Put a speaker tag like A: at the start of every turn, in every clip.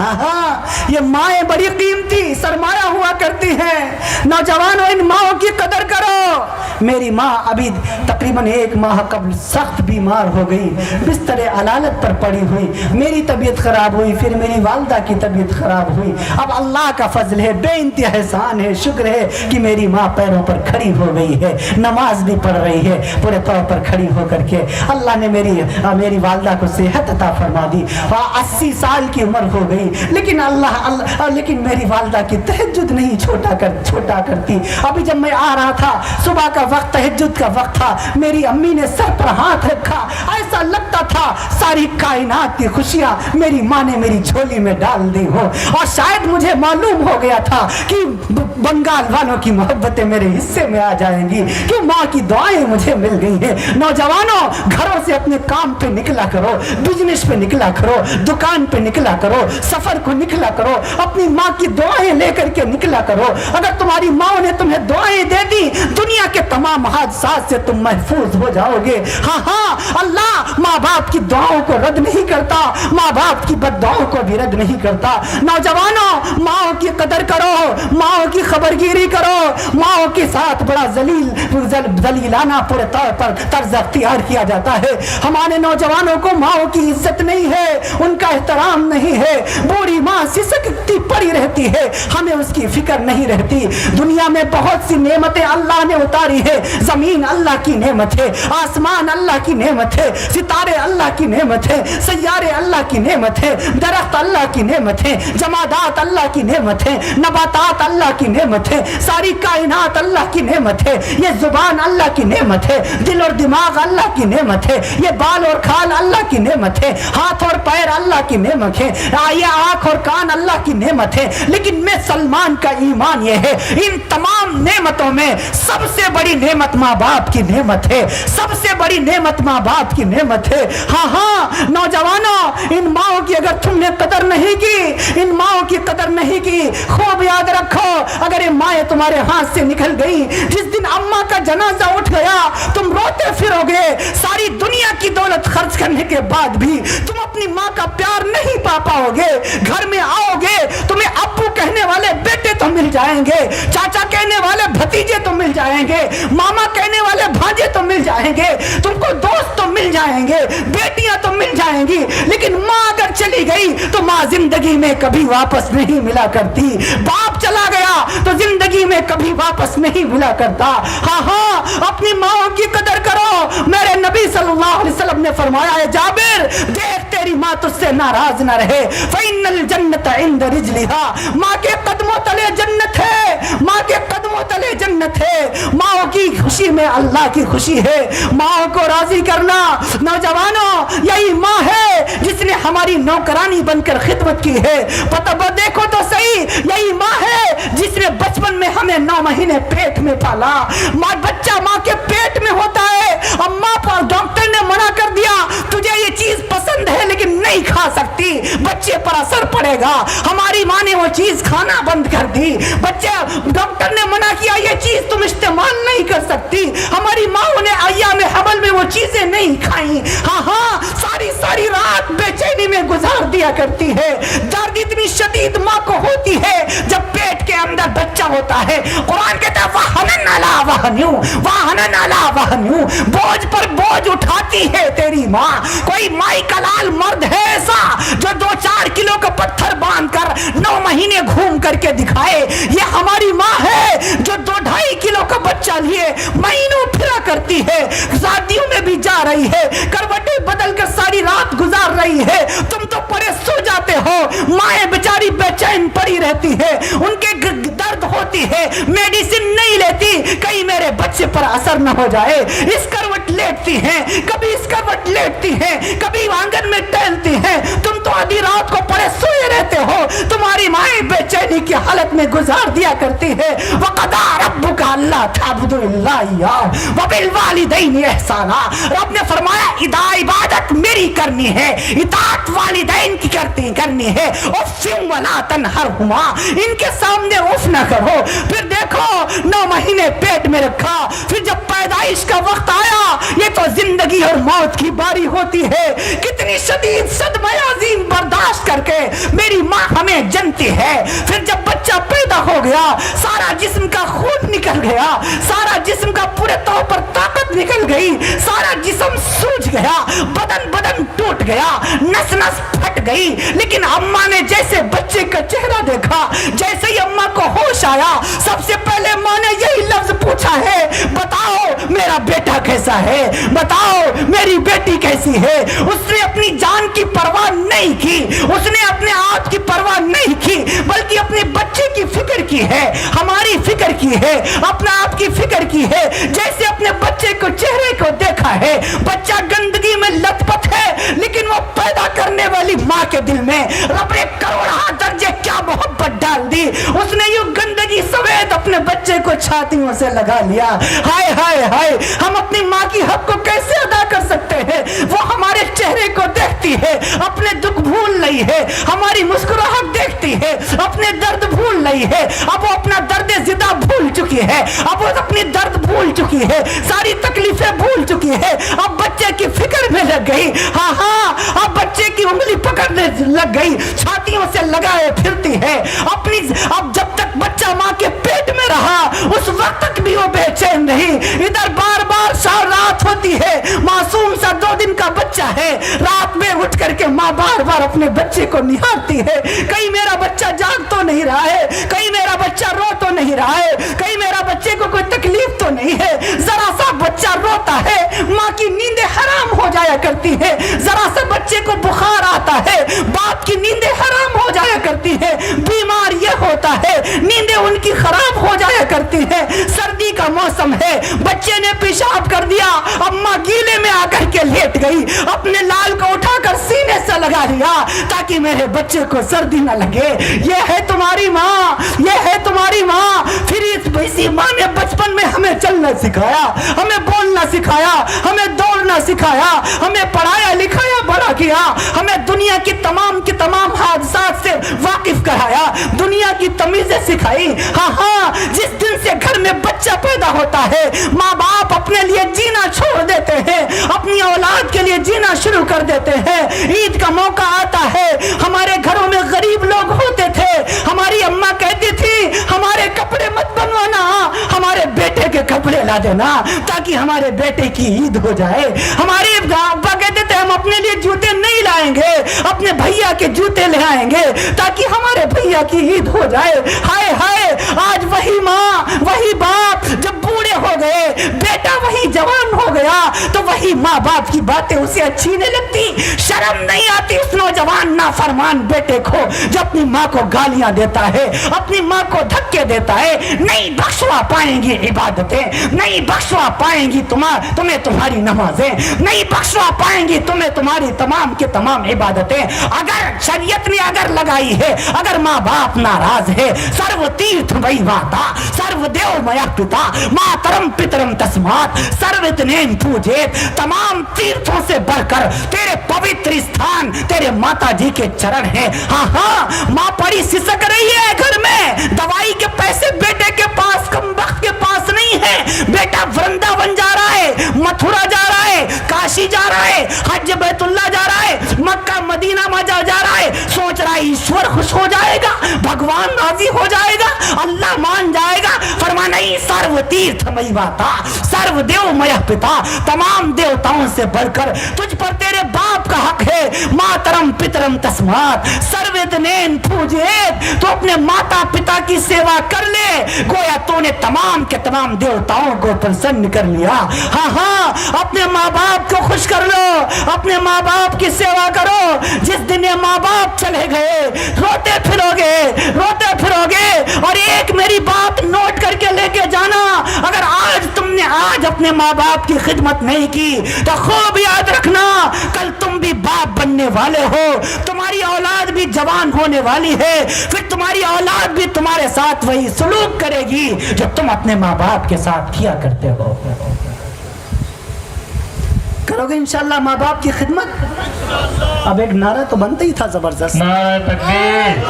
A: ہاں ہاں، یہ مائیں بڑی قیمتی سرمایہ ہوا کرتی ہیں۔ نوجوانوں، ان ماؤں کی قدر کرو۔ میری ماں ابھی تقریباً 1 ماہ قبل سخت بیمار ہو گئی، بستر علالت پر پڑی ہوئی، میری طبیعت خراب ہوئی، پھر میری والدہ کی طبیعت خراب ہوئی۔ اب اللہ کا فضل ہے، بے انتہا احسان ہے، شکر ہے کہ میری ماں پیروں پر کھڑی ہو گئی ہے، نماز بھی پڑھ رہی ہے پورے طور پر کھڑی ہو کر کے۔ اللہ نے میری والدہ کو صحت عطا فرما دی، 80 سال کی عمر ہو گئی، لیکن لیکن میری والدہ کی تہجد نہیں چھوٹا کرتی۔ ابھی جب میں آ رہا تھا، صبح کا وقت، تہجد کا وقت تھا، میری امی نے سر پر ہاتھ رکھا، ایسا لگتا تھا ساری کائنات کی خوشیاں میری ماں نے میری جھولی میں ڈال دی ہو۔ اور شاید مجھے معلوم ہو گیا تھا کہ بنگال والوں کی محبتیں میرے حصے میں آ جائیں گی، کہ ماں کی دعائیں مجھے مل گئی ہیں۔ نوجوانوں، گھروں سے اپنے کام پہ نکلا کرو، بزنس پہ نکلا کرو، دکان پہ نکلا کرو، سفر کو نکلا کرو، اپنی ماں کی دعائیں لے کر کے نکلا کرو۔ اگر تمہاری ماں نے تمہیں دعائیں دے دی، دنیا کے تمام حادثات سے تم محفوظ ہو جاؤ گے۔ ہاں ہاں، اللہ ماں باپ کی دعاؤں کو رد نہیں کرتا، ماں باپ کی بد دعاؤں کو بھی رد نہیں کرتا۔ نوجوانوں، ماں کی قدر کرو، ماں کی خبرگیری کرو، ماں کے ساتھ بڑا ذلیلانہ پورے طور پر طرز اختیار کیا جاتا ہے۔ ہمارے نوجوانوں کو ماں کی عزت نہیں ہے، ان کا احترام نہیں ہے، بوڑھی ماں سسکتی پڑی رہتی ہے، ہمیں اس کی فکر نہیں رہتی۔ دنیا میں بہت سی نعمتیں اللہ نے اتاری ہے، زمین اللہ کی نعمت ہے، آسمان اللہ کی نعمت ہے، ستارے اللہ کی نعمت ہے، سیارے اللہ کی نعمت ہے، درخت اللہ کی نعمت ہے، جمادات اللہ کی نعمت ہے، نباتات اللہ کی نعمت ہے، ساری کائنات اللہ کی نعمت ہے۔ یہ زبان اللہ کی نعمت ہے، دل اور دماغ اللہ کی نعمت ہے، یہ بال اور کھال اللہ کی نعمت ہے، ہاتھ اور پیر اللہ کی نعمت ہے، یہ آنکھ اور کان اللہ کی نعمت ہے۔ لیکن میں سلمان کا ایمان یہ ہے، ان تمام نعمتوں میں سب سے بڑی نعمت ماں باپ کی نعمت ہے، سب سے بڑی نعمت ماں باپ کی نعمت ہے۔ ہاں ہاں نوجوانوں، ان ماں کی اگر تم نے قدر نہیں کی، ان ماں کی قدر نہیں کی، خوب یاد رکھو، اگر یہ مائیں تمہارے ہاتھ سے نکل گئی، جس دن اماں کا جنازہ اٹھ گیا، تم روتے پھرو گے، ساری دنیا کی دولت خرچ کرنے کے بعد بھی تم اپنی ماں کا پیار نہیں پا پاؤ گے۔ گھر میں آؤ گے، تمہیں ابو کہنے والے بیٹے تو مل جائیں گے، چاچا کہنے والے بھتیجے تو مل جائیں گے، ماما کہنے والے بھانجے تو مل جائیں گے، تم کو دوست تو مل جائیں گے، بیٹیاں تو مل جائیں گی، لیکن ماں اگر چلی گئی تو ماں زندگی میں کبھی واپس نہیں ملا کرتی۔ باپ چلا گیا تو زندگی میں کبھی واپس نہیں ملا کرتا۔ ہاں ہاں، اپنی ماں کی قدر کرو۔ میرے نبی صلی اللہ علیہ وسلم نے فرمایا ہے، جابر دیکھ تیری ماں تجھ سے ناراض نہ رہے، فإن الجنت عند رجلها، ماں کے قدموں تلے جنت ہے، ماں کے قدموں تلے جنت ہے۔ ماں کی خوشی میں اللہ کی خوشی ہے، ماں کو راضی کرنا۔ نوجوانوں، یہی ماں ہے جس نے ہماری نوکرانی بن کر خدمت کی ہے۔ پتہ دیکھو تو صحیح، یہی ماں ہے جس نے بچپن میں ہمیں 9 مہینے پیٹ میں پالا۔ بچہ ماں کے پیٹ میں ہوتا ہے، اور ماں پر ڈاکٹر نے منع کر دیا تجھے یہ چیز پسند ہے لیکن نہیں کھا سکتی، بچے پر اثر پڑے گا۔ ہماری ماں نے وہ چیز کھانا بند کر دی، بچے ڈاکٹر نے منع کیا یہ چیز تم استعمال نہیں کر سکتی، ہماری ماں نے ایام حمل میں وہ چیزیں نہیں کھائیں۔ ہاں ہاں، ساری رات بے چینی میں گزار دیا کرتی ہے۔ درد اتنی شدید ماں کو ہوتی ہے جب پیٹ کے اندر بچہ ہوتا ہے۔ قرآن کہتا ہے وَحَنَنْ عَلَىٰ وَحْنِيُّ، وَحَنَنْ عَلَىٰ وَحْنِيُّ، بوجھ پر بوجھ اٹھاتی ہے تیری ماں۔ کوئی مائی کلال مرد ہے ایسا جو 2-4 کلو کا پتھر باندھ کر 9 مہینے گھوم کر کے دکھائے؟ یہ ہماری ماں ہے جو 2-2.5 کلو کا بچہ لیے مہینوں پھرا کرتی ہے، شادیوں میں بھی جا رہی ہے، کروٹیں بدل کر ساری رات گزار رہی ہے، تم تو پڑے سو جاتے ہو۔ مائیں بیچاری بے چین پڑی رہتی ہے، ان کے درد ہوتی ہے، میڈیسن نہیں لیتی، کہیں میرے بچے پر اثر نہ ہو جائے۔ اس کروٹ لیٹتی ہیں، کبھی اس کروٹ لیٹتی ہیں، کبھی آنگن میں ٹہلتی ہیں، تم تو آدھی رات کو پڑے سوئے رہتے ہو۔ تمہاری مائیں بے چینی کی حالت میں گزار دیا کرتی ہے۔ وَقَضَىٰ رَبُّكَ أَلَّا تَعْبُدُوا إِلَّا إِيَّاهُ وَبِالْوَالِدَيْنِ إِحْسَانًا، رب نے فرمایا عبادت میری کرنی ہے، اطاعت والدین کی کرنی ہے۔ اف ولا تنہرہما، ان کے سامنے اف نہ کرو۔ پھر دیکھو 9 مہینے پیٹ میں رکھا، پھر جب پیدائش کا وقت آیا، یہ تو زندگی اور موت کی باری ہوتی ہے۔ کتنی شدید صدمہ عظیم برداشت کر کے میری ماں ہوتی ہے. پھر جب بچہ پیدا ہو گیا سارا جسم کا خون نکل گیا, سارا جسم کا پورے طور پر طاقت نکل گئی, سارا جسم سوج گیا, بدن ٹوٹ گیا, نس نس پھٹ گئی. لیکن اماں نے جیسے بچے کا چہرہ دیکھا, جیسے ہی اماں کو ہوش آیا, سب سے پہلے ماں نے یہی لفظ پوچھا ہے, بتاؤ میرا بیٹا کیسا ہے, بتاؤ میری بیٹی کیسی ہے. اس نے اپنی جان کی پرواہ نہیں کی, اس نے اپنے آپ کی پرواہ نہیں کی, بلکہ اپنے بچے کی فکر کی ہے, ہماری فکر کی ہے, اپنا آپ کی فکر کی ہے. جیسے اپنے بچے کو چہرے کو دیکھا ہے, بچہ گندگی میں لت پت ہے, لیکن وہ پیدا کرنے والی ماں کے دل میں رب نے کروڑہ درجے کیا محبت ڈال دی. اس نے یوں گندگی سمیت اپنے بچے کو چھاتیوں سے لگا لیا. ہائے ہائے ہائے, ہم اپنی ماں کی حق کو کیسے ادا کر سکتے ہیں؟ وہ ہمارے چہرے کو دیکھتی ہے, اپنے دکھ بھول رہی ہے, ہماری مسکراہٹ دیکھتی ہے, اپنے درد بھول رہی ہے. اب وہ اپنا درد زدہ بھول چکی ہے, اب وہ اپنی درد بھول چکی ہے, ساری تکلیفیں بھول چکی ہے. اب بچے کی فکر میں لگ گئی, ہاں ہاں, اب بچے کی انگلی پکڑنے لگ گئی, چھاتیوں سے لگائے پھرتی ہے اپنی. اب جب تک بچہ ماں کے پیٹ میں رہا اس وقت تک بھی وہ بے چین رہی. ادھر بار بار شام رات ہوتی ہے, معصوم سا 2 دن کا بچہ ہے, رات میں اٹھ کر کے ماں بار بار اپنے بچے کو نہارتی ہے, کہیں میرا بچہ جاگ تو نہیں رہا ہے, کہیں میرا بچہ رو تو نہیں رہا ہے, کہیں میرا بچے کو کوئی تکلیف تو نہیں ہے. ذرا سا بچہ روتا ہے ماں کی نیندیں حرام ہو جایا کرتی ہے, ذرا سا بچے کو بخار آتا ہے باپ کی نیندیں حرام ہو جایا کرتی ہے, بیمار یہ ہوتا ہے نیندیں ان کی خراب ہو جایا کرتی ہے. سردی کا موسم ہے, بچے نے پیشاب کر دیا, اماں گیلے میں آ کر کے لیٹ گئی, اپنے لال کو اٹھا کر سینے سے لگا لیا تاکہ میرے بچے کو سردی نہ لگے. یہ ہے تمہاری ماں, یہ ہے تمہاری ماں. پھر اسی ماں نے بچپن میں ہمیں چلنا سکھایا, ہمیں بولنا سکھایا, ہمیں دوڑنا سکھایا, ہمیں پڑھایا لکھایا بڑا کیا, ہمیں دنیا کی تمام حادثات سے واقف کرایا, دنیا کی تمیزیں سکھائی. ہاں ہاں, جس دن سے گھر میں بچہ پیدا ہوتا ہے ماں باپ اپنے لیے جینا چھوڑ دیتے ہیں, اپنی اولاد کے لیے جینا شروع کر دیتے ہیں. عید کا موقع آتا ہے, ہمارے گھروں میں غریب لوگ ہوتے تھے, ہماری اماں کہتی تھی ہمارے کپڑے مت بنوانا, ہمارے بیٹے کے کپڑے لا دینا تاکہ ہمارے بیٹے کی عید ہو جائے. ہمارے ابا کہتے تھے ہم اپنے لیے جوتے نہیں لائیں گے, اپنے بھیا کے جوتے لے آئیں گے تاکہ ہمارے بھیا کی عید ہو جائے. ہائے ہائے, آج وہی ماں وہی باپ جب بوڑھے ہو گئے, بیٹا وہی جوان ہو گیا, تو وہی ماں باپ کی باتیں اسے اچھی نہیں لگتی. شرم نہیں آتی اس نوجوان نافرمان بیٹے کو جو اپنی ماں کو گالیاں دیتا ہے, اپنی ماں کو دھکے دیتا ہے. نہیں بخشوا پائیں گی عبادتیں, نہیں بخشوا پائیں گی تمہیں تمہاری نمازیں, نہیں بخشوا پائیں گی تمہیں تمہاری تمام کی تمام عبادتیں. اگر شریعت نے اگر لگائی ہے, اگر ماں باپ ناراض ہے, سرو تیرتھ وہی ماتا, سرو دیو میا پتا, ماترم پترم تسمات, سروت نیم پوجیت. تمام تیرتھوں سے بڑھ کر تیرے پوتر استھان تیرے ماتا جی کے چرن ہیں. ہاں ہاں, ماں پڑی سسک رہی ہے گھر میں, دوائی کے پیسے بیٹے کے پاس کم وقت کے پاس نہیں ہے. بیٹا ورنداون جا رہا ہے, متھرا جا رہا ہے, کاشی جا رہا ہے, حج بیت اللہ جا رہا ہے, مکہ مدینہ میں جا رہا ہے, سوچ رہا ہے ایشور خوش ہو جائے گا, بھگوان راضی ہو جائے گا, اللہ مان جائے گا. فرمانا نہیں, سرو تیرتھ مئی ماتا, سرو دیو میا پتا, تمام دیوتاؤں سے بڑھ کر تجھ پر تیرے باپ کا حق ہے. ماترم پترم تسمات, سروت نین پوجیت. تو اپنے ماتا پتا کی سیوا کر لے, گویا تو نے تمام کے تمام دیوتاؤں کو پرسن کر لیا. ہاں ہاں, اپنے ماں باپ کو خوش کر لو, اپنے ماں باپ کی سیوا کرو. جس دن یہ ماں باپ چلے گئے روتے پھرو گے. اور ایک میری بات نوٹ کر کے لے کے جانا, اگر آج تم نے آج اپنے ماں باپ کی خدمت نہیں کی تو خوب یاد رکھنا کل تم بھی باپ بننے والے ہو, تمہاری اولاد بھی جوان ہونے والی ہے, پھر تمہاری اولاد بھی تمہارے ساتھ وہی سلوک کرے گی جو تم اپنے ماں باپ کے ساتھ کیا کرتے ہو. کرو گے انشاءاللہ ماں باپ کی خدمت؟ اب ایک نعرہ تو بنتا ہی تھا زبردست,
B: نعرہ تکبیر.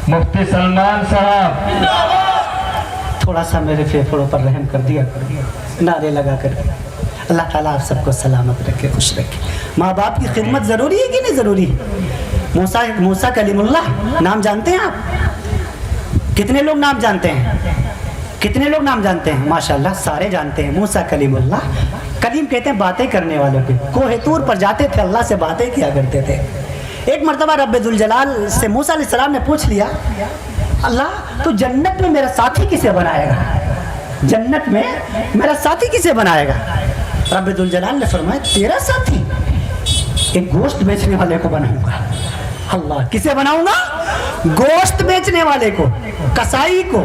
B: مفتی سلمان صاحب
A: تھوڑا سا میرے پھیپھڑوں پر رحم کر دیا, نعرے لگا کر. اللہ تعالیٰ آپ سب کو سلامت رکھے, خوش رکھے. ماں باپ کی خدمت ضروری ہے کہ نہیں ضروری ہے؟ मूसा कलीमुल्लाह नाम जानते हैं आप? कितने लोग नाम जानते हैं? कितने लोग नाम जानते हैं? माशाल्लाह सारे जानते हैं। मूसा कलीमुल्लाह, कलीम कहते हैं बातें करने वालों के। कोहे तूर पर जाते थे, अल्लाह से बातें किया करते थे। एक मर्तबा रब्बुल जलाल से मूसा अलैहिस्सलाम ने पूछ लिया, अल्लाह तू जन्नत में मेरा साथी किसे बनाएगा? जन्नत में मेरा साथी किसे बनाएगा? रब्बुल जलाल ने फरमाया, तेरा साथी एक गोश्त बेचने वाले को बनाऊंगा। अल्लाह, किसे बनाऊंगा? गोश्त बेचने वाले को, कसाई को।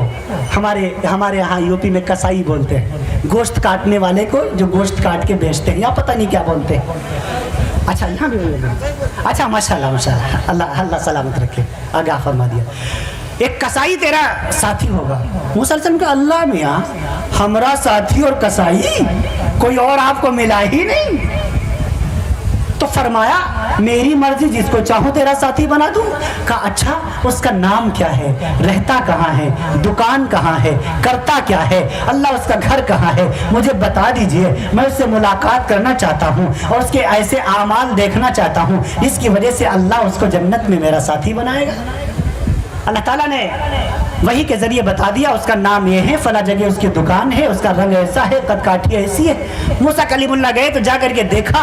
A: हमारे यहाँ यूपी में कसाई बोलते हैं, गोश्त काटने वाले को, जो गोश्त काट के बेचते हैं, या पता नहीं क्या बोलते हैं। अच्छा, यहाँ भी बोलते। अच्छा, माशाल्लाह माशाल्लाह, अल्लाह अल्लाह सलामत रखे, आगाह फरमा दिया। एक कसाई तेरा साथी होगा। मूसा अलैहिस्सलाम का, अल्लाह मियाँ, हमारा साथी और कसाई कोई और आपको मिला ही नहीं। तो फरमाया, मेरी मर्जी, जिसको चाहूं तेरा साथी बना दूं। कहा, अच्छा उसका नाम क्या है, रहता कहाँ है, दुकान कहाँ है, करता क्या है, अल्लाह उसका घर कहाँ है, मुझे बता दीजिए। मैं उससे मुलाकात करना चाहता हूँ और उसके ऐसे आमाल देखना चाहता हूँ जिसकी वजह से अल्लाह उसको जन्नत में मेरा साथी बनाएगा। अल्लाह ताला ने वही के जरिए बता दिया, उसका नाम ये है, फला जगह उसकी दुकान है, उसका रंग ऐसा है, कद काठी ऐसी है। मूसा कलीमुल्लाह गए तो जा करके देखा,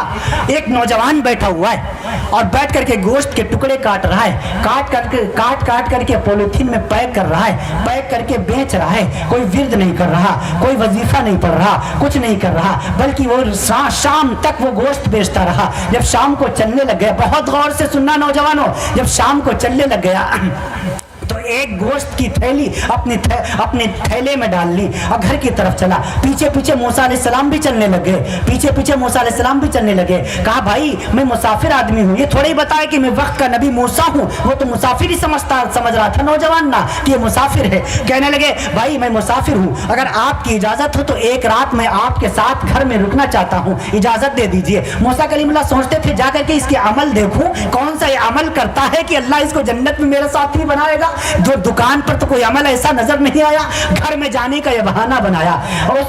A: एक नौजवान बैठा हुआ है और बैठ करके गोश्त के टुकड़े काट रहा है। काट करके पॉलिथीन में पैक कर रहा है, पैक करके बेच रहा है। कोई विर्द नहीं कर रहा, कोई वजीफा नहीं पढ़ रहा, कुछ नहीं कर रहा, बल्कि वो शाम तक वो गोश्त बेचता रहा। जब शाम को चलने लग गया, बहुत गौर से सुनना नौजवानों, जब शाम को चलने लग गया तो एक गोश्त की थैली अपने थैले में डाल ली और घर की तरफ चला। पीछे पीछे मूसा अलैहिस्सलाम भी चलने लगे, पीछे पीछे मूसा अलैहिस्सलाम भी चलने लगे। कहा, भाई मैं मुसाफिर आदमी हूँ, ये थोड़ा ही बताया कि मैं वक्त का नबी मूसा हूँ। वो तो मुसाफिर ही समझ रहा था नौजवान ना, कि ये मुसाफिर है। कहने लगे, भाई मैं मुसाफिर हूँ, अगर आपकी इजाजत हो तो एक रात मैं आपके साथ घर में रुकना चाहता हूँ, इजाजत दे दीजिए। मूसा कलीमुल्लाह सोचते थे, जाकर के इसके अमल देखूं, कौन सा ये अमल करता है कि अल्लाह इसको जन्नत में मेरा साथी बनाएगा। जो दुकान पर तो कोई अमल ऐसा नजर नहीं आया, घर में जाने का यह बहाना बनाया और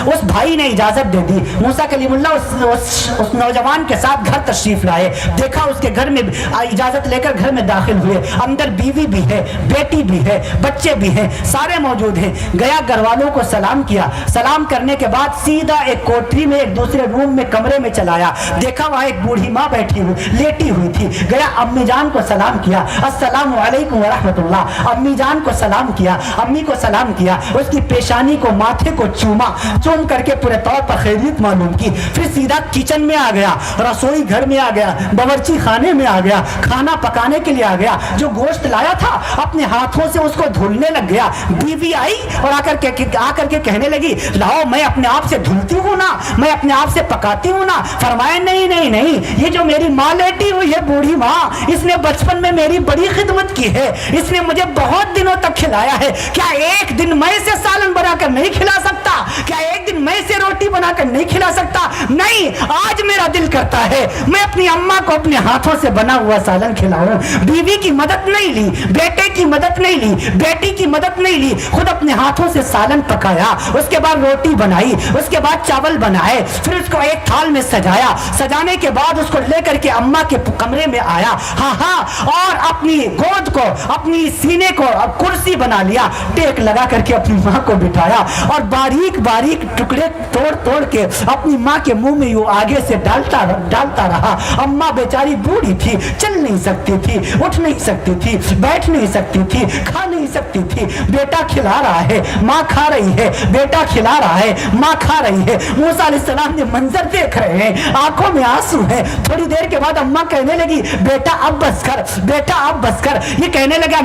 A: उस भाई ने इजाजत दे दी। मूसा कलीमुल्लाह उस नौजवान के साथ घर तशरीफ लाए। देखा उसके घर में, इजाजत लेकर घर में दाखिल हुए। अंदर बीवी भी है, बेटी भी है, बच्चे भी हैं, सारे मौजूद हैं। गया, घर वालों को सलाम किया। सलाम करने के बाद सीधा एक कोठरी में, एक दूसरे रूम में, कमरे में चलाया। देखा वहां एक बूढ़ी माँ बैठी हुई, लेटी हुई थी। गया, अम्मी जान को सलाम किया, अस्सलामु अलैकुम व रहमतुल्लाह। अम्मी जान को सलाम किया, अम्मी को सलाम किया, उसकी पेशानी को, माथे को चूम करके पूरे तौर पर खैरियत मालूम की। फिर सीधा किचन में आ गया, रसोई घर में आ गया, बावर्ची खाने में आ गया, खाना पकाने के लिए आ गया। जो गोश्त लाया था अपने हाथों से उसको धुलने लग गया। बीवी आई और आकर के कहने लगी, लाओ मैं अपने आप से धुलती हूँ ना, मैं अपने आप से पकाती हूँ ना। फरमाया, नहीं नहीं नहीं, ये जो मेरी माँ लेटी हुई है, बूढ़ी माँ, इसने बचपन में मेरी बड़ी खिदमत की है, इसने मुझे बहुत दिनों तक खिलाया है। क्या एक दिन मैं से सालन बनाकर नहीं खिला सकता? क्या एक दिन मैं से रोटी बनाकर नहीं खिला सकता? नहीं, आज मेरा दिल करता है मैं अपनी अम्मा को अपने हाथों से बना हुआ सालन खिलाऊं। बीवी की मदद नहीं ली, बेटे की मदद नहीं ली, बेटी की मदद नहीं ली, खुद अपने हाथों से सालन पकाया, उसके बाद रोटी बनाई, उसके बाद चावल बनाए, फिर उसको एक थाल में सजाया। सजाने के बाद उसको लेकर के अम्मा के कमरे में आया, हाँ, और अपनी गोद को, अपनी सीने को कुर्सी बना लिया, टेक लगा करके अपनी माँ को बिठाया और बारीक बारीक टुकड़े तोड़ के अपनी माँ के मुंह में यूं आगे से डालता रहा। अम्मा बेचारी बूढ़ी थी, चल नहीं सकती थी, उठ नहीं सकती थी, बैठ नहीं सकती थी, खा नहीं सकती थी। बेटा खिला रहा है, माँ खा रही है, बेटा खिला रहा है, माँ खा रही है। मूसा अलैहिस्सलाम ने मंजर देख रहे हैं, आंखों में आंसू है। थोड़ी देर के बाद अम्मा कहने लगी, बेटा अब बस कर, बेटा अब बस कर। ये कहने लगा,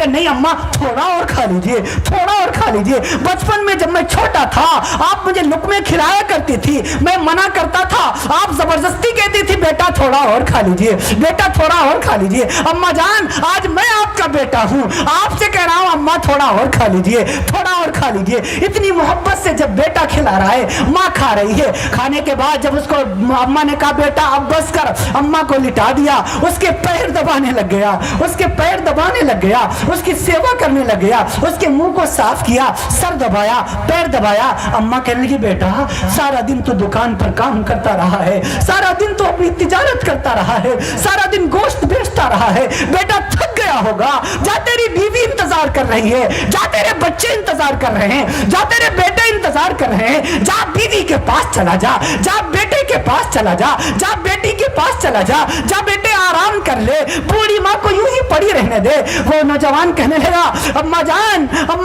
A: नहीं अम्मा, थोड़ा और खा लीजिए, थोड़ा और खा लीजिए। बचपन में जब मैं छोटा था आप मुझे लुकमे खिलाया करती थी, मैं मना करता था, आप जबरदस्ती कहती थी बेटा थोड़ा और खा लीजिए, बेटा थोड़ा और खा लीजिए। अम्मा जान, आज मैं आपका बेटा हूँ, आप आपसे कह रहा हूँ अम्मा थोड़ा और खा लीजिए, थोड़ा और खा लीजिए। इतनी मोहब्बत से जब बेटा खिला रहा है, माँ खा रही है। खाने के बाद जब उसको अम्मा ने कहा बेटा अब बस कर, अम्मा को लिटा दिया, उसके पैर दबाने लग गया, उसके पैर दबाने लग गया, उसकी सेवा करने लग गया, उसके मुंह को साफ किया, सर दबाया, पैर दबाया। अम्मा कहने लगी बेटा सारा दिन तो दुकान पर काम करता रहा है, सारा दिन तो अपनी तिजारत करता रहा है, सारा दिन गोश्त बेचता रहा है, बेटा थक गया होगा, जा तेरी बीवी इंतजार कर रही है, जा तेरे बच्चे इंतजार कर रहे हैं, जा तेरे बेटे इंतजार कर रहे हैं, जा बीवी के पास चला जा, जा बेटे के पास चला जा, जा बेटी के पास चला जा, जा बेटे आराम कर ले, बूढ़ी माँ को यूं ही पड़ी रहने दे। वो नौजवान कहने लगा अम्मा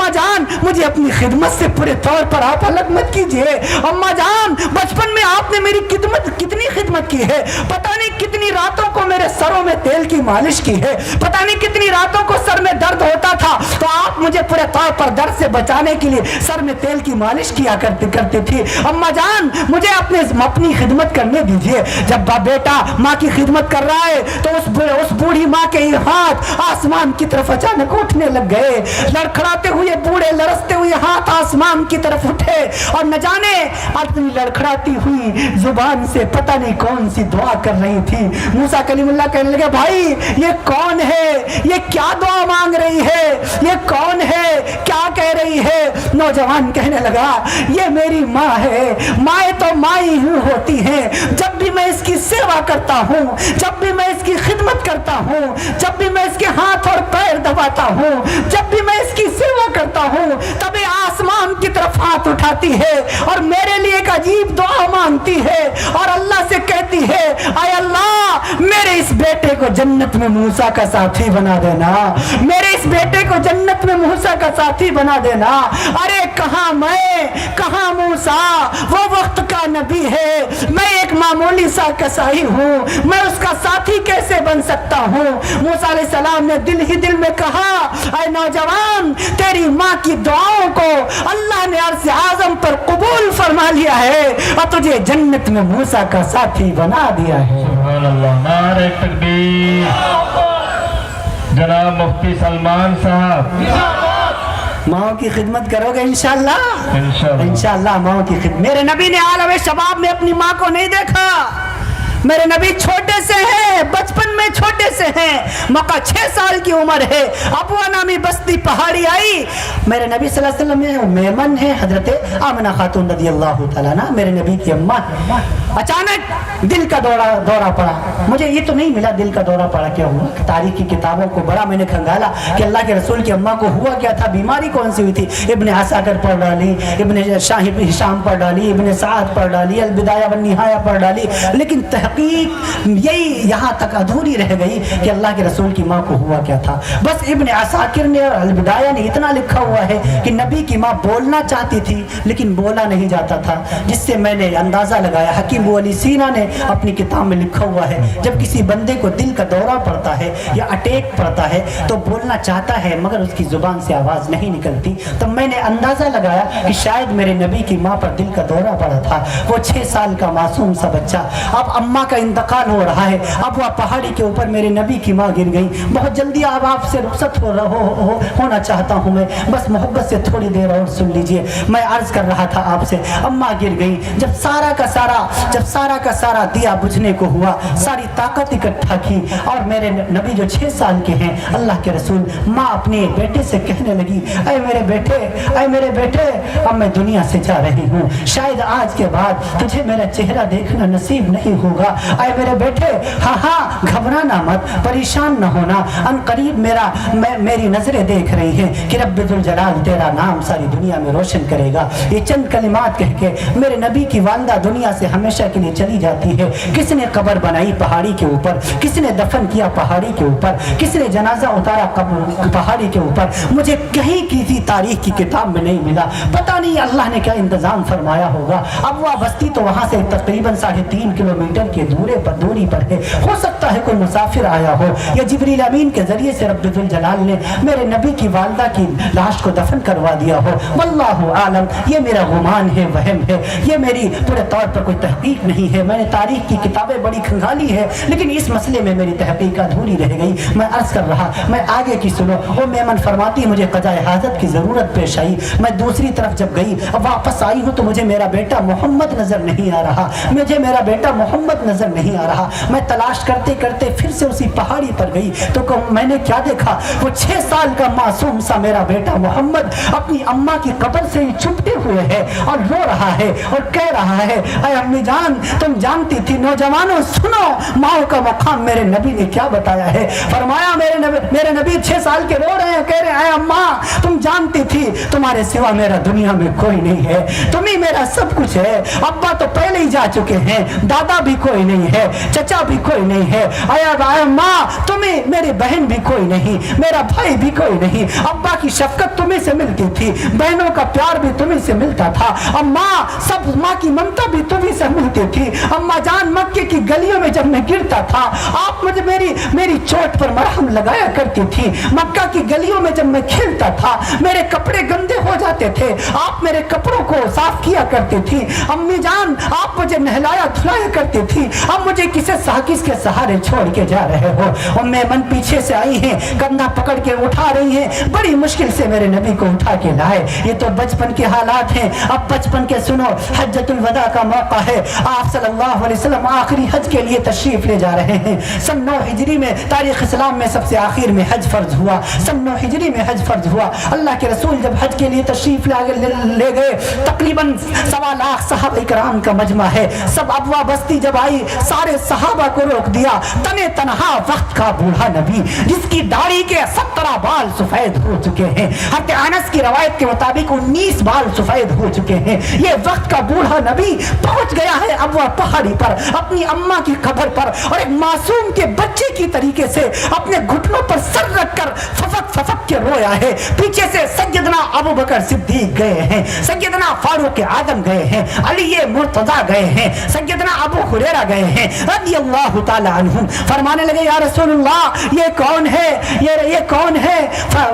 A: जान मुझे अपनी खिदमत से पूरे तौर पर आप अलग मत कीजिए। अम्मा जान बचपन में आपने मेरी कितनी खिदमत की है, पता नहीं कितनी रातों को मेरे सरों में तेल की मालिश की है, पता नहीं कितनी रातों को सर में दर्द होता था तो आप मुझे पूरे तौर पर दर्द से बचाने के लिए सर में तेल की मालिश किया करती थी। अम्मा जान मुझे अपनी खिदमत करने दीजिए। जब बेटा माँ की खिदमत कर रहा है तो उस बूढ़ी माँ के हाथ आसमान की तरफ अचानक उठने लग गए, लड़खड़ाते हुए बूढ़े लरसते हुए हाथ आसमान की तरफ उठे और न जाने अपनी लड़खड़ाती हुई जुबान से पता नहीं कौन सी दुआ कर रही थी। मूसा कलीमुल्लाह कहने लगे भाई ये कौन है, ये क्या दुआ मांग रही है, ये कौन है, क्या कह रही है? नौजवान कहने लगा ये मेरी माँ है, माएँ तो माँ ही होती हैं। जब भी मैं इसकी सेवा करता हूँ, जब भी मैं इसकी खिदमत करता हूँ, जब भी मैं इसके हाथ और पैर दबाता हूँ, जब भी मैं इसकी सेवा करता हूँ तभी आसमान की तरफ हाथ उठाती है और मेरे लिए एक अजीब दुआ मांगती है और अल्लाह से कहती है आय अल्लाह मेरे इस बेटे को जन्नत में मूसा का साथी बना देना, मेरे इस बेटे को जन्नत में मूसा का साथी बना देना। अरे कहाँ मैं, कहाँ मूसा, वो वक्त का नबी है, मैं एक मामूली सा कसाई हूँ, मैं उसका साथी कैसे बन सकता हूँ? मूसा अलैहिस्सलाम ने दिल ही दिल में कहा ऐ नौजवान तेरी माँ की दुआओं को अल्लाह ने अर्ज़ आज़म पर कबूल फरमा लिया है और तुझे जन्नत में मूसा का साथी बना दिया है।
B: सुभान अल्लाह, नारे तकबीर। जनाब मुफ्ती सलमान साहब
A: माओ की खिदमत करोगे इंशाअल्लाह?
B: इंशाअल्लाह।
A: इंशाअल्लाह माओ की खिदमत। मेरे नबी ने आलम शबाब में अपनी माँ को नहीं देखा, मेरे नबी छोटे से हैं, बचपन में छोटे से हैं, मक्का 6 साल की उम्र है, अबुआ नामी बस्ती पहाड़ी आई। मेरे नबी सल्लल्लाहु अलैहि वसल्लम में मेमन है हजरत आमिना खातून रदियल्लाहु ताला ना, मेरे नबी की अम्मा है। अचानक दिल का दौरा पड़ा। मुझे ये तो नहीं मिला दिल का दौरा पड़ा क्या हुआ, तारीख की किताबों को बड़ा मैंने खंगाला कि अल्लाह के रसूल की अम्मा को हुआ क्या था, बीमारी कौन सी हुई थी। इब्न असाकिर पढ़ डाली, इब्न शाहिब हिशाम पढ़ डाली, इब्न साद पढ़ डाली, अल बिदाया वन निहाया पढ़ डाली, लेकिन यही यहाँ तक अधूरी रह गई कि अल्लाह के रसूल की माँ को हुआ क्या था। बस इब्न असाकिर ने और अल-बिदाया ने इतना लिखा हुआ है कि नबी की माँ बोलना चाहती थी लेकिन बोला नहीं जाता था, जिससे मैंने अंदाज़ा लगाया। हकीम अली सीना ने अपनी किताब में लिखा हुआ है जब किसी बंदे को दिल का दौरा पड़ता है या अटैक पड़ता है तो बोलना चाहता है मगर उसकी जुबान से आवाज़ नहीं निकलती। तो मैंने अंदाज़ा लगाया कि शायद मेरे नबी की माँ पर दिल का दौरा पड़ा था। वो 6 साल का मासूम सा बच्चा, अब अम्मा का इंतकाल हो रहा है, अब वह पहाड़ी के ऊपर मेरे नबी की माँ गिर गई। बहुत जल्दी अब आपसे रुखसत होना चाहता हूँ मैं, बस मोहब्बत से थोड़ी देर और सुन लीजिए। मैं अर्ज़ कर रहा था आपसे, अम्मा गिर गई। जब सारा का सारा दिया बुझने को हुआ, सारी ताकत इकट्ठा की और मेरे नबी जो 6 साल के हैं, अल्लाह के रसूल, माँ अपने बेटे से कहने लगी ऐ मेरे बेटे अब मैं दुनिया से जा रही हूँ, शायद आज के बाद तुझे मेरा चेहरा देखना नसीब नहीं होगा। ऐ मेरे बेटे हाँ घबराना मत, परेशान न होना, अनकरीब मेरी नजरें देख रही हैं कि रब्बुल जलाल तेरा नाम सारी दुनिया में रोशन करेगा। ये चंद कलिमात कह के मेरे नबी की वालिदा दुनिया से हमेशा के लिए चली जाती है। किसने कब्र बनाई पहाड़ी के ऊपर, किसने दफन किया पहाड़ी के ऊपर, किसने जनाजा उतारा पहाड़ी के ऊपर, मुझे कहीं किसी तारीख की किताब में नहीं मिला। पता नहीं अल्लाह ने क्या इंतजाम फरमाया होगा। अब वह बस्ती तो वहाँ से तकरीबन 3.5 किलोमीटर के दूरी पर है। हो सकता है कोई मुसाफिर आया हो, या जिब्रील अमीन के जरिए से रब्बुल जलाल ने मेरे नबी की वालदा की लाश को दफन करवा दिया हो। वल्लाहु आलम, ये मेरा गुमान है, वहम है, ये मेरी पूरे तौर पर कोई तहकीक नहीं है। मैंने तारीख की किताबें बड़ी खंगाली है, लेकिन इस मसले में मेरी तहकीक अधूरी रह गई। मैं अर्ज कर रहा, मैं आगे की सुनो। वो मेमन फरमाती मुझे क़ज़ाए हाजत की ज़रूरत पेश आई। मैं दूसरी तरफ जब गई, अब वापस आई हूँ तो मुझे मेरा बेटा मोहम्मद नज़र नहीं आ रहा, मुझे मेरा बेटा मोहम्मद नज़र नहीं आ रहा। मैं तलाश करते करते फिर से उसी पहाड़ी पर गई तो मैंने क्या देखा, वो 6 साल का मासूम सा मेरा बेटा मोहम्मद अपनी अम्मा की कब्र से ही छुपते हुए है और रो रहा है और कह रहा है, अरे अम्मी जान तुम जानती थी। नौजवानों सुनो, माओ का मकाम मेरे नबी ने क्या बताया है। फरमाया मेरे नबी 6 साल के रो रहे हैं, कह रहे हैं अम्मा तुम जानती थी तुम्हारे सिवा मेरा दुनिया में कोई नहीं है, तुम ही मेरा सब कुछ है। अब्बा तो पहले ही जा चुके हैं, दादा भी कोई नहीं है, चचा भी कोई नहीं है, अम्मा तुम्हें मेरी बहन भी कोई नहीं, मेरा भाई भी कोई नहीं। अब्बा की शफकत तुम्हें से मिलती थी, बहनों का प्यार भी तुम्हें से मिलता था। अम्मा सब माँ की ममता भी तुम्हें से मिलती थी। अम्मा जान मक्के की गलियों में जब मैं गिरता था, आप मुझे मेरी चोट पर मरहम लगाया करती थी। मक्का की गलियों में जब मैं खेलता था, मेरे कपड़े गंदे हो जाते थे, आप मेरे कपड़ों को साफ किया करती थी। अम्मी जान आप मुझे नहलाया धुलाया करती थी, अब मुझे किस के सहारे छोड़ के जा रहे हो। और मेमन पीछे से आई हैं, कंधा पकड़ के उठा रही हैं, बड़ी मुश्किल से मेरे नबी को उठा के लाए। ये तो बचपन के हालात हैं। अब बचपन के सुनो, हज्जतुल वदा का मौका है, आप सल्लल्लाहु अलैहि वसल्लम आखिरी हज के लिए तशरीफ ले जा रहे हैं। सन 9 हिजरी में तारीख इस्लाम में सबसे आखिर में हज फर्ज हुआ, सन 9 हिजरी में हज फर्ज हुआ। अल्लाह के रसूल जब हज के लिए तशरीफ ले गए, तकरीबन 1.25 लाख सहाबा इकराम का मजमा है। सब अबवा बस्ती जब आई, सारे सहाबा को रोक दिया। तने तनहा वक्त का बूढ़ा नबी जिसकी दाढ़ी के 17 बाल सफेद हो चुके हैं, हज़रत अनस की रवायत के मुताबिक 19 बाल सफेद हो चुके हैं। ये वक्त का बूढ़ा नबी पहुंच गया है अबवा पहाड़ी पर, अपनी अम्मा की कब्र पर, और एक मासूम के बच्चे की तरीके से अपने घुटनों पर सर रखकर फफक के रोया है। पीछे से सैयदना अबू बकर सिद्दीक गए हैं, सैयदना फारूक आदम गए हैं, अली मुर्तजा गए हैं, सैयदना अबू हुरैरा गए हैं रज़ियल्लाहु ताला अन्हुम। फरमाने लगे या रसूलुल्लाह ये कौन है, ये कौन है,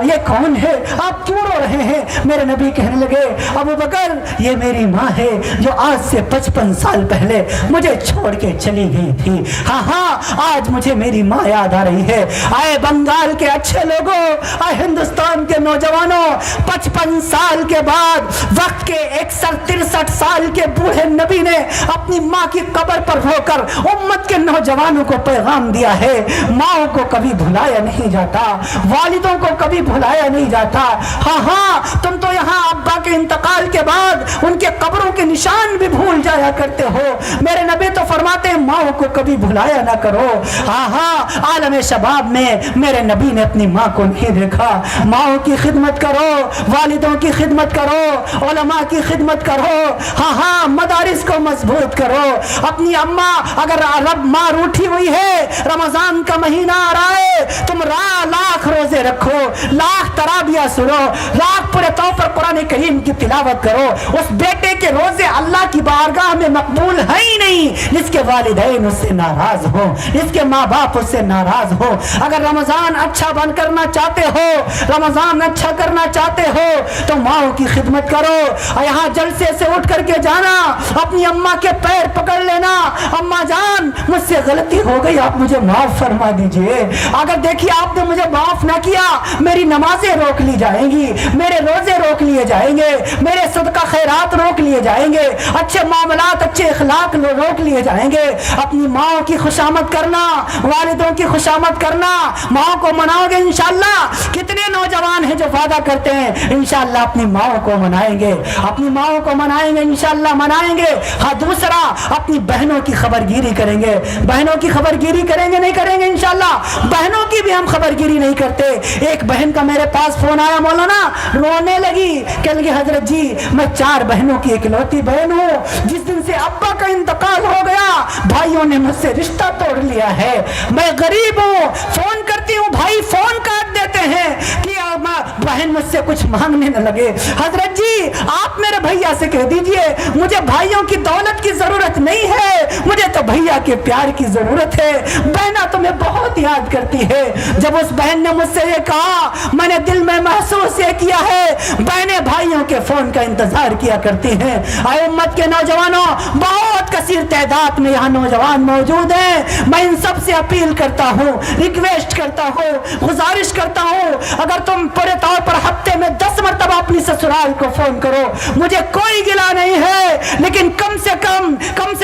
A: ये कौन है, आप क्यों रो रहे हैं। मेरे नबी कहने लगे अबू बकर ये मेरी माँ है जो आज से 55 साल पहले मुझे छोड़ के चली गई थी। हाँ आज मुझे मेरी माँ याद आ रही है। आए बंगाल के अच्छे लोगों, आए हिंदुस्तान के नौजवानों, 55 साल के बाद वक्त के 61-63 साल के बूढ़े नबी ने अपनी माँ की कब्र पर होकर उम्मत के नौजवानों को पैगाम दिया है, माओ को कभी भुलाया नहीं जाता, वालिदों को कभी भुलाया नहीं जाता। हाँ तुम तो यहाँ अब्बा के इंतकाल के बाद उनके कब्रों के निशान भी भूल जाया करते हो। मेरे नबी तो फरमाते हैं माओ को कभी भुलाया ना करो। हाँ आलम शबाब में मेरे नबी ने अपनी माँ को नहीं देखा। माओ की खिदमत करो, वालिदों की खिदमत करो, उलमा की खिदमत करो। हाँ मदारिस को मजबूत करो। अपनी अम्मा अगर रब माँ रूठी हुई है, रमजान का महीना आ रहा है, तुम लाख रोजे रखो, लाख तराबिया सुनो, लाख पूरे तौर पर कुरान करीम की तिलावत करो। उस बेटे के रोजे अल्लाह की बारगाह में मकबूल है ही नहीं जिसके वालिदैन उससे नाराज हो, जिसके माँ बाप उससे नाराज हो। अगर रमजान अच्छा बन करना चाहते हो, रमजान अच्छा करना चाहते हो तो माओ की खिदमत करो। यहाँ जलसे से उठ करके जाना, अपनी अम्मा के पैर पकड़ लेना, अम्मा जान मुझसे गलती हो गई, आप मुझे माफ फरमा दीजिए। अगर देखिए आपने मुझे माफ ना किया, मेरी नमाजें रोक ली जाएंगी, मेरे रोजे रोक लिए जाएंगे, मेरे सदका खैरात रोक लिए जाएंगे, अच्छे मामलात अच्छे इखलाक रोक लिए जाएंगे। अपनी माँ की खुशामद करना, वालिदों की खुशामद करना, माँ को मनाओगे इंशाअल्लाह। कितने नौजवान हैं जो वादा करते हैं इंशाअल्लाह अपनी माँ को मनाएंगे, अपनी माँ को मनाएंगे इंशाअल्लाह मनाएंगे। हाँ दूसरा अपनी बहनों की खबरगिरी करेंगे, बहनों की खबरगिरी करेंगे नहीं करेंगे इंशाअल्लाह। बहनों की भी हम खबरगिरी नहीं करते। एक बहन का मेरे पास फोन आया, मौलाना रोने लगी, कह लगी हजरत जी मैं 4 बहनों की इकलौती बहन हूँ, जिस दिन से अब्बा का इंतकाल हो गया भाइयों ने मुझसे रिश्ता तोड़ लिया है, मैं गरीब हूँ, फोन करती हूँ भाई फोन काट देते हैं कि बहन बहन मुझसे कुछ मांगने न लगे। हजरत जी आप मेरे भैया से कह दीजिए मुझे भाइयों की दौलत की जरूरत नहीं है, मुझे तो भैया के प्यार की जरूरत है। बहना तुम्हें बहुत याद करती है। जब उस बहन ने मुझसे ये कहा मैंने दिल में महसूस ये किया है बहनें भाइयों के फोन का इंतजार किया करती हैं। आए उम्मत के नौजवानों, बहुत कसीर तादाद में यहाँ नौजवान मौजूद हैं। मैं इन सब से अपील करता हूँ, रिक्वेस्ट करता हूँ, गुजारिश करता हूँ, अगर तुम पूरे तौर पर हफ्ते में 10 मरतबा अपनी ससुराल को फोन करो, मुझे कोई गिला नहीं है, लेकिन कम से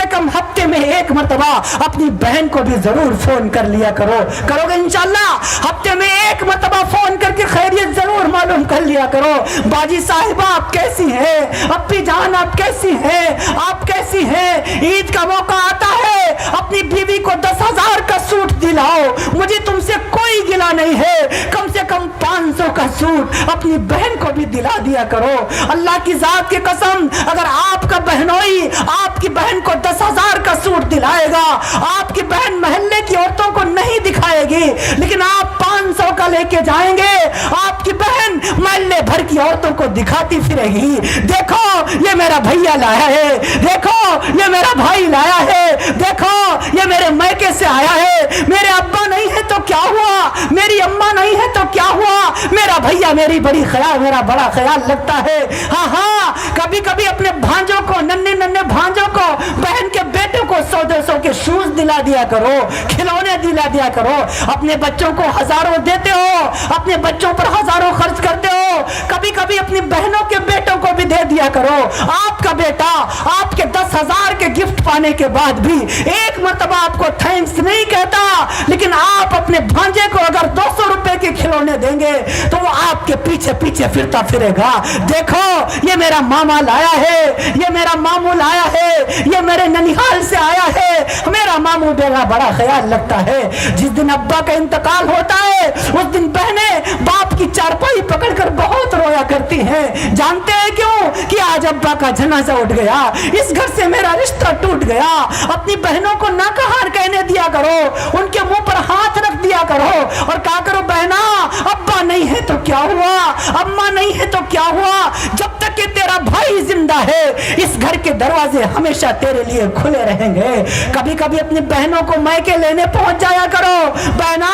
A: कम हफ्ते में 1 मरतबा अपनी बहन को भी जरूर फोन कर लिया करो। करोगे इंशाल्लाह? हफ्ते में 1 मरतबा फोन करके खैरियत जरूर मालूम कर लिया करो। बाजी साहिबा आप कैसी हैं? अप्पी जान आप कैसी हैं? आप कैसी हैं? ईद का मौका आता है, अपनी बीवी को 10,000 का सूट दिलाओ, मुझे तुमसे कोई गिला नहीं है। कम से कम 500 का सूट अपनी बहन को भी दिला दिया करो। अल्लाह की जात की कसम, अगर आपका बहनोई आपकी बहन को 10,000 का सूट दिलाएगा, आपकी बहन मोहल्ले की औरतों को नहीं दिखाएगी, लेकिन आप 500 का लेके जाएंगे, आपकी बहन मोहल्ले भर की औरतों को दिखाती फिरेगी, देखो ये मेरा भैया लाया है, देखो ये मेरा भाई लाया है, देखो ये मेरे मैके से आया है, मेरे अब्बा नहीं है तो क्या हुआ, मेरी अम्मा नहीं है तो क्या हुआ, मेरा भैया मेरा बड़ा ख्याल लगता है। हाँ हाँ, कभी कभी अपने भांजों को, नन्हे भांजों को, बहन के बेटे को 100-200 के शूज दिला दिया करो, खिलौने दिला दिया करो। अपने बच्चों को हजारों देते हो, अपने बच्चों पर हजारों खर्च करते हो, कभी कभी अपनी बहनों के बेटों को भी दे दिया करो। आपका बेटा आपके 10,000 के गिफ्ट पाने के बाद भी 1 मरतबा आपको थैंक्स नहीं कहता, लेकिन आप अपने भांजे को अगर 200 रुपए के खिलौने देंगे तो वो आपके पीछे पीछे फिरता फिरेगा। देखो ये मेरा मामा लाया है, ये मेरा मामू लाया है, ये मेरे ननिहाल से आया है, मेरा मामू मेरा बड़ा ख्याल लगता है। जिस दिन अब्बा का इंतकाल होता है उस दिन बहनें बाप की चारपाई पकड़कर बहुत रोया करती हैं। जानते हैं क्यों? कि आज अब्बा का जनाजा उठ गया, इस घर से मेरा रिश्ता टूट गया। अपनी बहनों को नाकहार कहने दिया करो, उनके मुंह पर हाथ रख दिया करो और कहा करो बहना अब्बा नहीं है तो क्या हुआ, अम्मा नहीं है तो क्या हुआ, जब तक कि तेरा भाई जिंदा है इस घर के दरवाजे हमेशा तेरे लिए खुले रहेंगे। कभी कभी अपनी बहनों को मैके लेने पहुंच जाया करो, बहना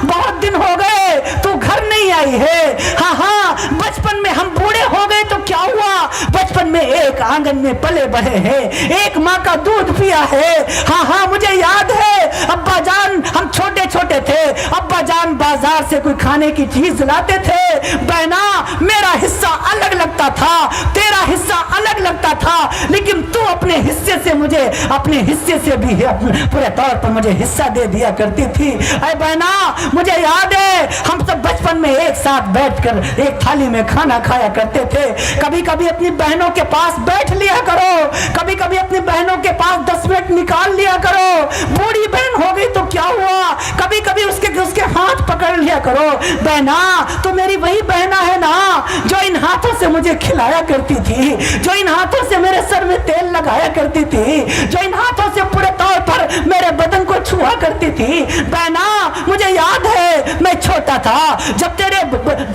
A: बहुत दिन हो गए तू घर नहीं आई है। हाँ हाँ, बचपन में हम बूढ़े हो गए तो क्या हुआ, बचपन में एक आंगन में पले बढ़े हैं, एक माँ का दूध पिया है। हाँ हाँ, मुझे याद है अब्बा जान हम छोटे छोटे थे, अब्बा जान बाजार से कोई खाने की चीज लाते थे, बहना मेरा हिस्सा अलग लगता था, तेरा हिस्सा अलग लगता था, लेकिन तू अपने हिस्से से मुझे, अपने हिस्से से भी पूरे तौर पर मुझे हिस्सा दे दिया करती थी। अरे बहना मुझे याद है हम सब बचपन में एक साथ बैठकर एक थाली में खाना खाया करते थे। कभी कभी अपनी बहनों के पास बैठ लिया करो, कभी कभी अपनी बहनों के पास 10 मिनट निकाल लिया करो। बूढ़ी बहन हो गई तो क्या हुआ, कभी कभी उसके हाथ पकड़ लिया करो। बहना तो मेरी वही बहना है ना जो इन हाथों से मुझे खिलाया करती थी, जो इन हाथों से मेरे सर में तेल लगाया करती थी, जो इन हाथों से पूरे तौर पर मेरे बदन को छुआ करती थी। बहना मुझे याद है मैं छोटा था, जब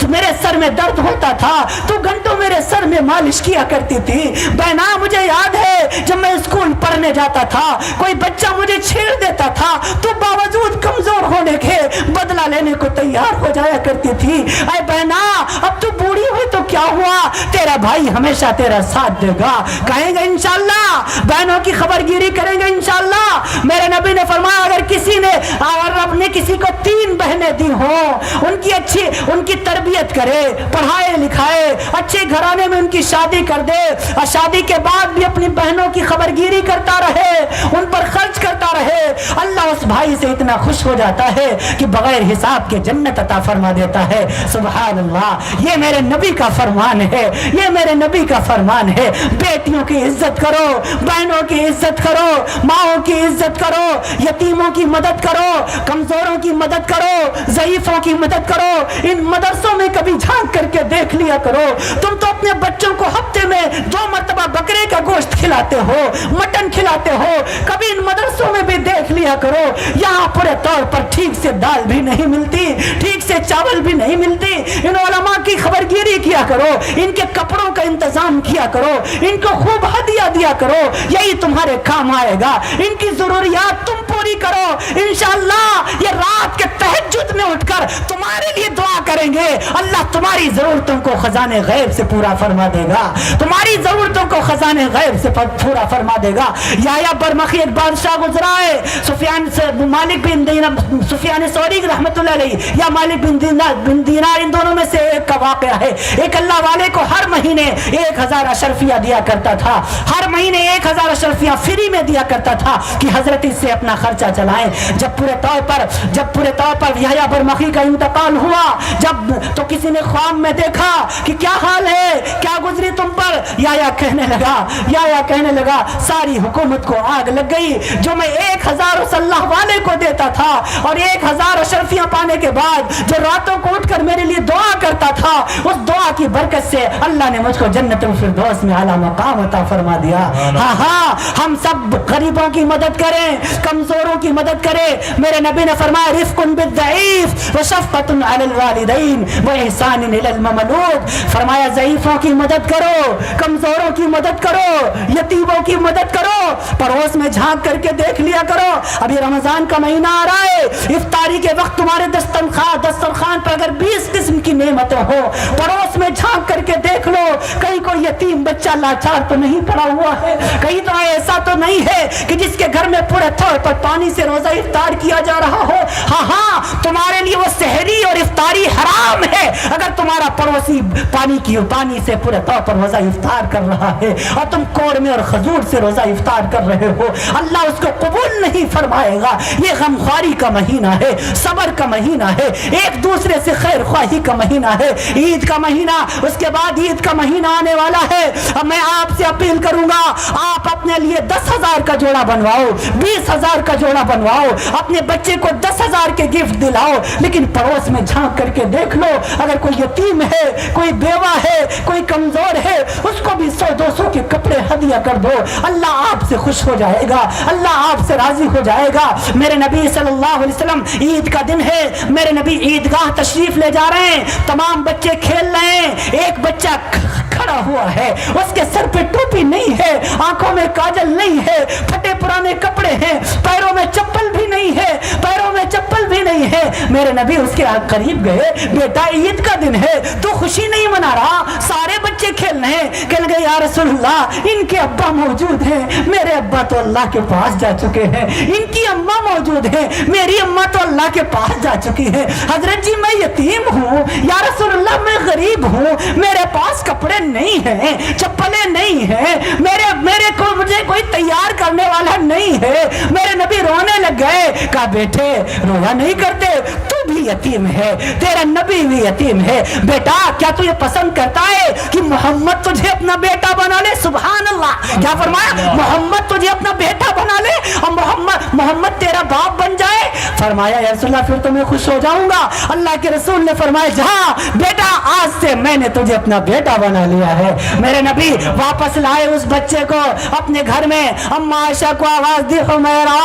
A: मेरे सर में दर्द होता था तो घंटों मेरे सर में मालिश किया करती थी। बहना मुझे याद है जब मैं स्कूल पढ़ने जाता था कोई बच्चा मुझे छेड़ देता था तो बावजूद कमजोर होने के बदला लेने को तैयार हो जाया करती थी। अरे बहना अब तू बूढ़ी हुई तो क्या हुआ, तेरा भाई हमेशा तेरा साथ देगा, कहेंगे इंशाल्लाह, बहनों की खबरगिरी करेंगे इंशाल्लाह। मेरे नबी ने फरमाया अगर किसी ने और रब ने किसी को 3 बहनें दी हो, उनकी तरबियत करे, पढ़ाए लिखाए, अच्छे घराने में उनकी शादी कर दे और शादी के बाद भी अपनी बहनों की खबरगिरी करता रहे, उन पर खर्च करता रहे, अल्लाह उस भाई से इतना खुश हो जाता है कि बगैर हिसाब के जन्नत अता फरमा देता है। सुभान अल्लाह, ये मेरे नबी का फरमान है, ये मेरे नबी का फरमान है। बेटियों की इज्जत करो, बहनों की इज्जत करो, माओ की इज्जत करो, यतीमों की मदद करो, कमजोरों की मदद करो, ज़ईफों की मदद करो। इन मदरसों में कभी झांक करके देख लिया करो। तुम तो अपने बच्चों को हफ्ते में 2 मरतबा बकरे का गोश्त खिलाते हो, मटन खिलाते हो, कभी इन मदरसों में भी देख लिया करो, यहाँ पूरे तौर पर ठीक से दाल भी नहीं मिलती, ठीक से चावल भी नहीं मिलती। इन उलमा की खबरगिरी किया करो, इनके कपड़ों का इंतजाम किया करो, इनको खूब हदिया दिया करो, यही तुम्हारे काम आएगा। इनकी जरूरियात तुम पूरी करो, इंशाअल्लाह ये रात के तहज्जुद में उठकर तुम्हारे लिए दुआ करेंगे, अल्लाह तुम्हारी जरूरतों को खजाने गैब से पूरा फरमा देगा, तुम्हारी जरूरतों को खजाने गैब से पूरा फरमा देगा। याया बरमखी एक बादशाह गुजरा है, मालिक बिन सुफियान सौरी रहमतुल्लाह अलैह या मालिक बिन दीनार, इन दोनों में से एक का वाकया है। एक अल्लाह वाले को हर महीने 1000 अशरफिया दिया करता था, हर महीने 1000 अशरफिया फ्री में दिया करता था कि हजरत इससे अपना खर्चा चलाएं। जब पूरे तौर पर याया बरमखी का इंतकाल हुआ, जब तो किसी ने ख्वाब में देखा कि क्या हाल है, क्या गुजरी तुम पर। याया कहने लगा सारी हुकूमत को आग लग गई, जो मैं 1000 उस अल्लाह वाले को देता था और 1000 अशरफियां पाने के बाद जो रातों को उठकर मेरे लिए दुआ करता था, उस दुआ की बरकत से अल्लाह ने मुझको जन्नतुल फिरदौस में आला मकाम अता फरमा दिया। हाँ, हम सब गरीबों की मदद करें, कमजोरों की मदद करें। मेरे नबी ने फरमाया रिफ्कुन बिद्दईफ व शफ़क़तुन अलल वालिदैन व इहसानुन इलल ममलूक। फरमाया ज़ईफों की मदद करो, कमजोरों की मदद करो, यतीमों की मदद करो, पड़ोस में झांक करके देख लिया करो। अभी रमजान का महीना आ रहा है, इफ्तारी के वक्त तुम्हारे दस्तरखान पर अगर 20 किस्म की नेमतें हो, पड़ोस में झांक करके देख लो, कहीं कोई यतीम बच्चा लाचार तो नहीं पड़ा हुआ है, कहीं तो ऐसा तो नहीं है कि जिसके घर में पूरे तौर पर पानी से रोजा इफ्तार किया जा रहा हो। हाँ, तुम्हारे लिए वो सहरी और इफ्तारी हराम है अगर तुम्हारा पड़ोसी पानी से पूरे तौर पर रोजा इफ्तार कर रहा है और तुम कोरमे और खजूर से रोजा इफ्तार कर रहे हो, अल्लाह उसको कबूल नहीं फरमाएगा। ये गमख्वारी का महीना है, सबर का महीना है, एक दूसरे से खैर ख्वाही का महीना है, ईद का महीना, उसके बाद ईद का महीना आने वाला है। अब मैं आपसे अपील करूंगा, आप अपने लिए 10,000 का जोड़ा बनवाओ, 20,000 का जोड़ा बनवाओ, अपने बच्चे को 10,000 के गिफ्ट दिलाओ, लेकिन पड़ोस में झांक करके देख लो, अगर कोई यतीम है, कोई बेवा है, कोई कमजोर है, उसको भी 100-200 के कपड़े हदिया कर दो। अल्लाह आपसे खुश हो जाएगा, अल्लाह आपसे राजी हो जाएगा। मेरे नबी सल्लल्लाहु अलैहि वसल्लम, ईद का दिन है, मेरे नबी ईदगाह तशरीफ ले जा रहे हैं, तमाम बच्चे खेल रहे हैं, एक बच्चा खड़ा हुआ है, उसके सर पे टोपी नहीं है, आंखों में काजल नहीं है, फटे पुराने कपड़े हैं, पैरों में चप्पल भी नहीं है, मेरे नबी उसके करीब गए, बेटा ईद का दिन है, तू खुशी नहीं मना रहा, सारे बच्चे खेल रहे हैं। कहने लगे या रसूलल्लाह, इनके अब्बा मौजूद हैं, मेरे अब्बा तो अल्लाह के पास जा चुके हैं, इनकी अम्मा मौजूद है, मेरी अम्मा तो अल्लाह के पास जा चुकी है। हजरत जी मैं यतीम हूँ, या रसूलल्लाह मैं गरीब हूँ, मेरे पास कपड़े नहीं है, चप्पलें नहीं है, मेरे को मुझे कोई तैयार करने वाला नहीं है। मेरे नबी रोने लग गए, कहा बेटे रोया नहीं करते, तू भी यतीम है, तेरा नबी भी यतीम है, बेटा क्या तू ये पसंद करता है कि मोहम्मद तुझे अपना बेटा बना ले? सुभान अल्लाह, क्या फरमाया? मोहम्मद तुझे अपना बेटा बना ले और मोहम्मद तेरा बाप बन जाए। फरमाया या रसूल अल्लाह फिर तो मैं खुश हो जाऊंगा। अल्लाह के रसूल ने फरमाया जा बेटा, आज से मैंने तुझे अपना बेटा बना लिया है। मेरे नबी वापस लाए उस बच्चे को अपने घर में, अम्मा आयशा को आवाज दी, हुमैरा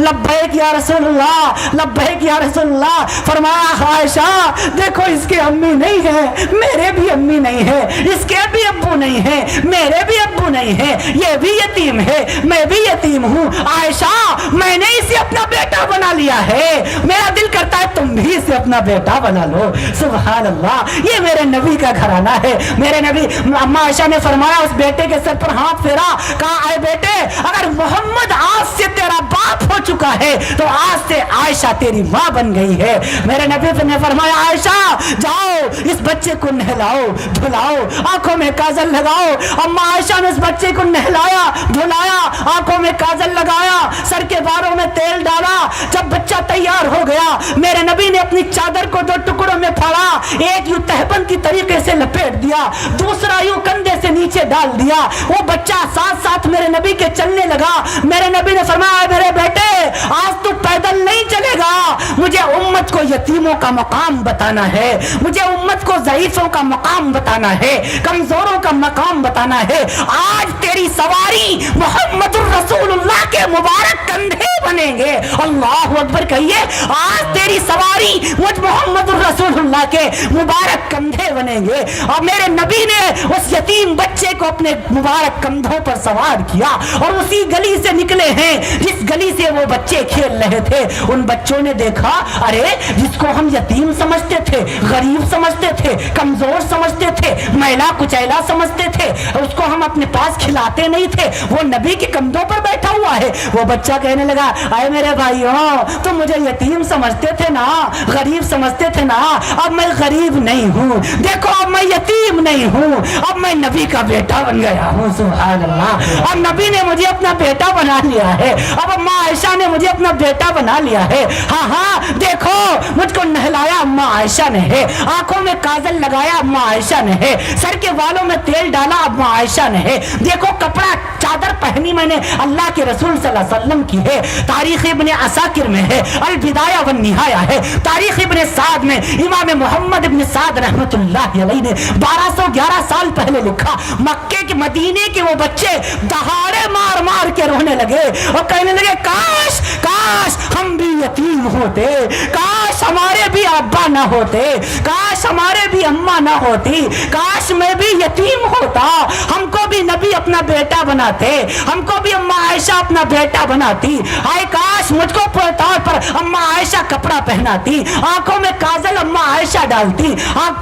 A: लब्बैक या रसूलल्लाह, लब्बैक या रसूलल्लाह। फरमाया आयशा देखो इसके अम्मी नहीं है, मेरे भी अम्मी नहीं है, इसके भी अब्बू नहीं है, मेरे भी अब्बू नहीं है, ये भी यतीम है, मैं भी यतीम हूँ। आयशा मैंने इसे अपना बेटा बना लिया है, मेरा दिल करता है तुम भी इसे अपना बेटा बना लो। सुभान अल्लाह, ये मेरे नबी का घराना है। मेरे नबी, अम्मा आयशा ने फरमाया उस बेटे के सर पर हाथ फेरा, कहा आए बेटे अगर मोहम्मद आज से तेरा बाप हो चुका है तो आज से आयशा तेरी माँ बन गई है। मेरे नबी ने फरमाया आयशा जाओ इस बच्चे को नहलाओ धुलाओ, आंखों में काजल लगाओ। अम्मा आयशा ने उस बच्चे को नहलाया धुलाया, आंखों में काजल लगाया, सर के बालों में तेल डाला। जब बच्चा तैयार हो गया, मेरे नबी ने अपनी चादर को 2 टुकड़ों में फाड़ा, एक यूं तहबंद की तरीके से लपेट दिया, दूसरा यूं कंधे से नीचे डाल दिया। वो बच्चा साथ साथ में मेरे नबी के चलने लगा। मेरे नबी ने फरमाया मेरे बेटे आज तू पैदल नहीं चलेगा, मुझे उम्मत को यतीमों का मकाम बताना है, मुझे उम्मत को ज़ईफों का मकाम बताना है, कमजोरों का मकाम बताना है। आज तेरी सवारी मोहम्मदुर रसूलुल्लाह के मुबारक कंधे बनेंगे। अल्लाह अकबर कहिए, आज तेरी सवारी मुझ मोहम्मदुर रसूलुल्लाह के मुबारक कंधे बनेंगे। और मेरे नबी ने उस यतीम बच्चे को अपने मुबारक कंधों पर सवार किया और उसी गली से निकले हैं जिस गली से वो बच्चे खेल रहे थे। उन बच्चों ने देखा, अरे जिसको हम यतीम समझते थे, गरीब समझते थे, कमजोर समझते थे, मैला कुचैला समझते थे, उसको हम अपने पास खिलाते नहीं थे, वो नबी के कंधों पर बैठा हुआ है। वो बच्चा कहने लगा, अरे मेरे भाइयों तुम मुझे यतीम समझते थे ना, गरीब समझते थे ना, अब मैं गरीब नहीं हूँ, देखो अब मैं यतीम नहीं हूँ, अब मैं नबी का बेटा बन गया हूँ। सुभान अल्लाह, अब नबी ने मुझे अपना बेटा बना लिया है, अब अम्मा आयशा ने मुझे अपना बेटा बना लिया है। हाँ हाँ देखो, मुझको नहलाया अम्मा आयशा ने है, आंखों में काजल लगाया अम्मा आयशा ने है, सर के बालों में तेल डाला अम्मा आयशा ने है, देखो कपड़ा चादर पहनी मैंने अल्लाह के रसूल सल्लल्लाहु अलैहि वसल्लम की है। तारीख इब्ने असाकिर में है, अल बिदाया व निहाया है, तारीख इब्ने साद में इमाम मोहम्मद इब्ने साद रहमतुल्लाह अलैहि ने 1211 साल पहले लिखा। मक्के के मदीने के वो बच्चे दहाड़े मार मार के रोने लगे और कहने लगे, काश काश हम भी यतीम होते, काश हमारे भी अब्बा ना होते, काश हमारे भी अम्मा ना होती, काश मैं भी यतीम होता, हमको भी नबी अपना बेटा बनाते, हमको भी अम्मा आयशा अपना बेटा बनाती, हाय काश मुझको तौर पर अम्मा आयशा कपड़ा पहनाती, आंखों में काजल अम्मा आयशा डालती,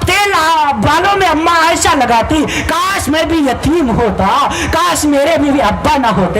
A: तेल बालों में अम्मा आयशा लगाती, काश मैं भी यतीम होता, काश मेरे भी अब्बा ना होते।